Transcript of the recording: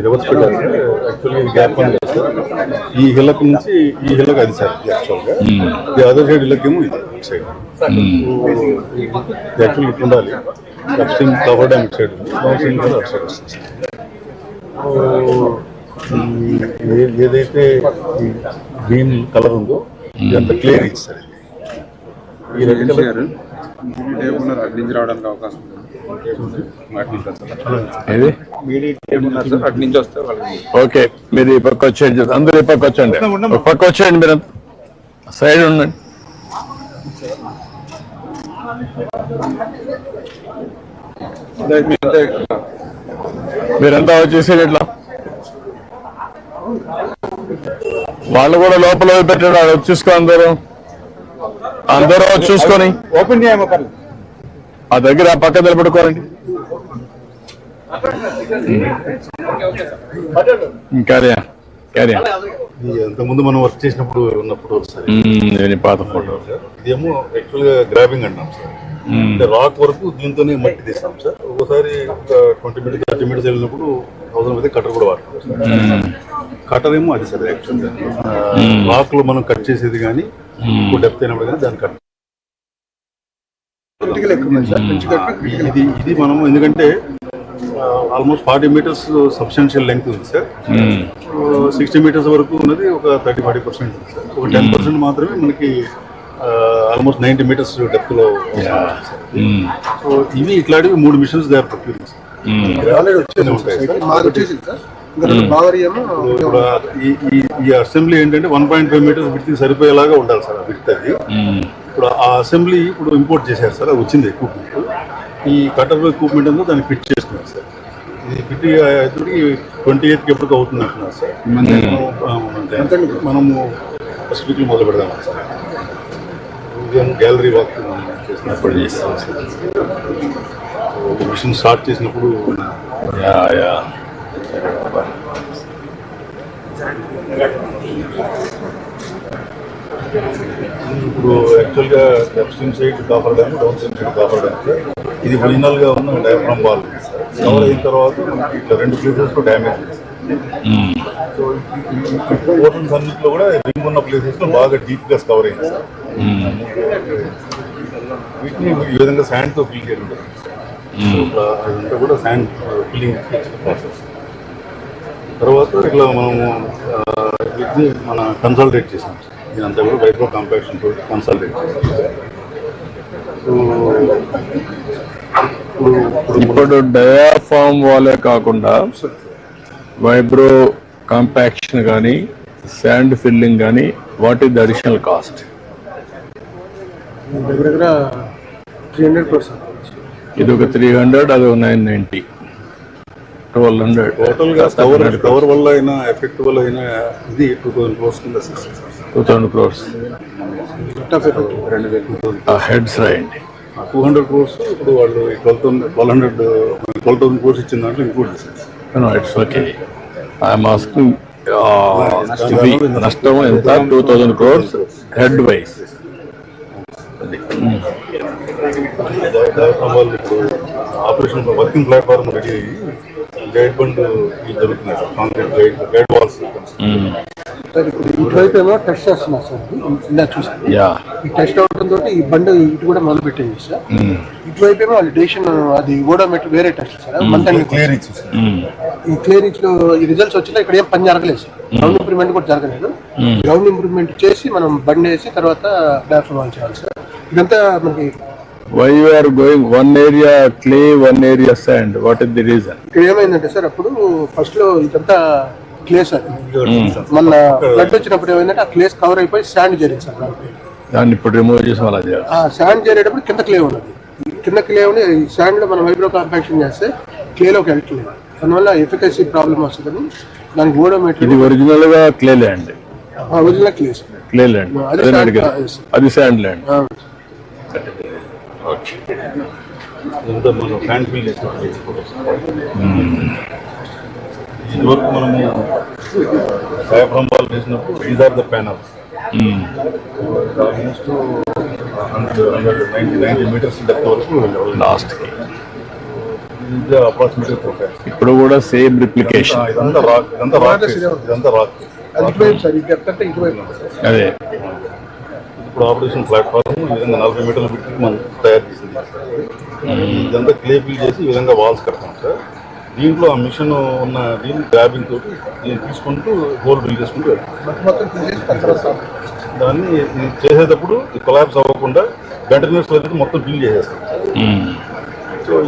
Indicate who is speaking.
Speaker 1: Reverse పెట్టారు యాక్చువల్గా ఇది గ్యాప్ అని సార్. ఈ హిల్లక్ నుంచి ఈ హిల్లక్ అది సార్ యాక్చువల్గా. ఈ అదర్ సైడ్ హిల్లక్ ఏమో ఇది సైడ్ యాక్చువల్గా ఇట్లా ఉండాలి. అప్స్ట్రీమ్ కవర్ డ్యామ్ సైడ్ ఉంది, డౌన్ స్ట్రీమ్ కూడా అటు సైడ్ వస్తుంది. ఏదైతే గ్రీన్ కలర్ ఉందో ఇదంతా క్లియర్ ఇచ్చి సార్. ఈ రెడ్ కలర్
Speaker 2: నుంచి రావడానికి అవకాశం ఉంది.
Speaker 3: ఓకే, మీరు ఈ పక్క వచ్చేయండి, అందరూ ఈ పక్క వచ్చండి, ఒక పక్క వచ్చేయండి, మీరు సైడ్ ఉండండి. మీరంతా వచ్చేసేది ఇట్లా, వాళ్ళు కూడా లోపల పెట్టాడు, వచ్చి చూసుకో, అందరూ చూసుకొని
Speaker 2: ఓపెన్ చేయమో
Speaker 3: ఆ దగ్గర ఆ పక్క నిలబడుకోరండి.
Speaker 1: అంతకుముందు మనం వర్క్ చేసినప్పుడు ఉన్నప్పుడు
Speaker 3: పాత ఫోటో.
Speaker 1: ఇదేమో యాక్చువల్ గా గ్రాబింగ్ అంటాం సార్. అంటే రాక్ వరకు దీంతోనే మట్టి తీస్తాం సార్. ఒకసారి 20 minutes 30 minutes వెళ్ళినప్పుడు అవసరం అయితే కటర్ కూడా వాడతాం. కటర్ ఏమో అది సార్ యాక్చువల్ గా రాక్ లో మనం కట్ చేసేది కానీ డెప్త్ అయినప్పుడు కానీ దాన్ని కట్ ఇది మనము ఎందుకంటే ఆల్మోస్ట్ 40 meters సబ్స్టెన్షియల్ లెంగ్త్ ఉంది సార్. 60 meters వరకు ఉన్నది ఒక 30-40% ఉంది సార్. ఒక 10% మాత్రమే మనకి ఆల్మోస్ట్ 90 meters డెప్త్ లో. సో ఇవి ఇట్లాంటివి 3 missions they are procuring sir. ఈ అసెంబ్లీ ఏంటంటే 1.5 meters విడ్త్ సరిపోయేలాగా ఉండాలి సార్. విడ్త్ అది ఇప్పుడు ఆ అసెంబ్లీ ఇప్పుడు ఇంపోర్ట్ చేశారు సార్. అది వచ్చింది ఎక్విప్మెంట్. ఈ కటర్ ఎక్విప్మెంట్ అంతా దాన్ని ఫిట్ చేసుకున్నారు సార్. ఇది ఫిట్ అయితే 28th ఎప్పటికి అవుతుంది అంటున్నారు సార్. మనము ఫస్ట్ వీక్లో మొదలు పెడదాం సార్. గ్యాలరీ వాక్ చేసినప్పుడు చేస్తాం సార్. మిషన్ స్టార్ట్ చేసినప్పుడు ఇప్పుడు యాక్చువల్గా upstream side copper dam, down stream side copper dam sir. ఇది ఒరిజినల్ గా ఉన్న డయాఫ్రామ్ వాల్ సార్. కవర్ అయిన తర్వాత ఇట్లా 2 ప్లేసెస్ లో డ్యామేజ్ ఉంది. సో పోర్షన్స్ అన్నింటిలో కూడా రింగ్ ఉన్న ప్లేసెస్ లో బాగా డీప్ గా కవర్ అయింది సార్. వీటిని ఈ విధంగా శాండ్ తో ఫిల్ చేయాలి. అదంతా కూడా శాండ్ ఫిల్లింగ్ ప్రాసెస్. తర్వాత ఇట్లా మనము వీటిని మన కన్సాలిడేట్ చేసాం సార్. ఇదంతా కూడా వైబ్రో కాంపాక్షన్ తోటి కన్సాలిడేట్ చేసాం.
Speaker 3: ఇప్పుడు డయాఫామ్ వాలే కాకుండా వైబ్రో కాంపాక్షన్ కానీ శాండ్ ఫిల్లింగ్ కానీ what is the additional cost?
Speaker 2: దగ్గర 300%.
Speaker 3: ఇది ఒక 300, అది ఒక 990, 1200.
Speaker 1: టోటల్ గా కవర్ వల్ల అయినా ఎఫెక్ట్ వల్ల అయినా ఇది 2000 crores కింద
Speaker 3: 2000 crores హెడ్స్ రాయండి.
Speaker 1: 200 crores ఇప్పుడు వాళ్ళు 12,000 crores ఇచ్చిన దాంట్లో ఇంక్లూడ్ చేశారు.
Speaker 3: It's okay. ఐఎమ్ ఆస్కింగ్ నష్టం ఎంత? 2000 crores head wise.
Speaker 1: Operation working platform ready అయ్యి గైడ్ బండ్ జరుగుతున్నాయి sir. Concrete guide walls
Speaker 2: sir. ఇప్పుడు ఇటువైపు ఏమో టెస్ట్ చేస్తున్నారు సార్. ఇందా చూసాను. ఈ టెస్ట్ అవడంతో ఈ బండి ఇటు కూడా మొదలు పెట్టింది సార్. ఇటువైపు ఏమో వాళ్ళు డెసిషన్ అది ఓడోమీటర్ వేరే టెస్ట్ సార్.
Speaker 1: క్లియరెన్స్
Speaker 2: ఈ క్లియరెన్స్ లో ఈ రిజల్ట్స్ వచ్చినా ఇక్కడ ఏం పని జరగలేదు సార్. గ్రౌండ్ ఇంప్రూవ్మెంట్ కూడా జరగలేదు. గ్రౌండ్ ఇంప్రూవ్మెంట్ చేసి మనం బండి వేసి తర్వాత డయాఫ్రామ్ చేయాలి సార్. ఇదంతా మనకి
Speaker 3: why you are going one area clay, one area sand? What is the reason?
Speaker 2: ఇక్కడ ఏమైందంటే సార్, అప్పుడు ఫస్ట్ లో ఇదంతా క్లే సార్. మన ఫ్లడ్ వచ్చినప్పుడు ఏమైందంటే ఆ క్లేస్ కవర్ అయిపోయి శాండ్ చేరింది సార్.
Speaker 3: దాన్ని ఇప్పుడు రిమూవ్ చేసి అలా చేయాలి.
Speaker 2: ఆ శాండ్ చేరేటప్పుడు కింద క్లే ఉన్నది. కింద క్లే ఉండి శాండ్ లో మనం వైబ్రో కాంపాక్షన్ చేస్తే క్లేలోకి వెళ్ళట్లేదు. దానివల్ల ఎఫికసీ ప్రాబ్లమ్ వస్తుందని దానికి ఓడోమీటర్. ఇది
Speaker 3: ఒరిజినల్ గా clay land.
Speaker 2: Original clay sir.
Speaker 3: Clay land అది శాండ్ ల్యాండ్.
Speaker 1: మనం ఫ్యాన్ ఫిల్ చేస్తాం. ఇదివరకు మనము డయాఫ్రామ్ వాల్ చేసినప్పుడు these are the panels. Almost 190 meters depth వరకు
Speaker 3: లాస్ట్
Speaker 1: ఇది అప్రాక్సిమేట్లీ ప్రొఫైల్.
Speaker 3: ఇప్పుడు కూడా సేమ్ రిప్లికేషన్.
Speaker 1: ఇదంతా రాక్, ఇదంతా రాక్.
Speaker 2: అది ఇటువైపు సార్, ఇది ఎత్తంటే ఇటువైపు
Speaker 3: అదే
Speaker 1: ఇప్పుడు ఆపరేషన్ ప్లాట్ఫామ్ ఈ విధంగా 40 మీటర్ల బిట్కి మనం తయారు చేసింది సార్. ఇదంతా క్లే ఫిల్ చేసి ఈ విధంగా వాల్స్ కడతాం సార్. దీంట్లో ఆ మిషన్ ఉన్న దీన్ని గ్రాబింగ్ తోటి దీన్ని తీసుకుంటూ హోల్ బిల్ చేసుకుంటూ వెళ్తాం.
Speaker 2: మొత్తం తీసేసి తర్వాత
Speaker 1: దాన్ని చేసేటప్పుడు కొలాబ్స్ అవ్వకుండా కంటైనర్స్ మొత్తం బిల్ చేసేస్తాం.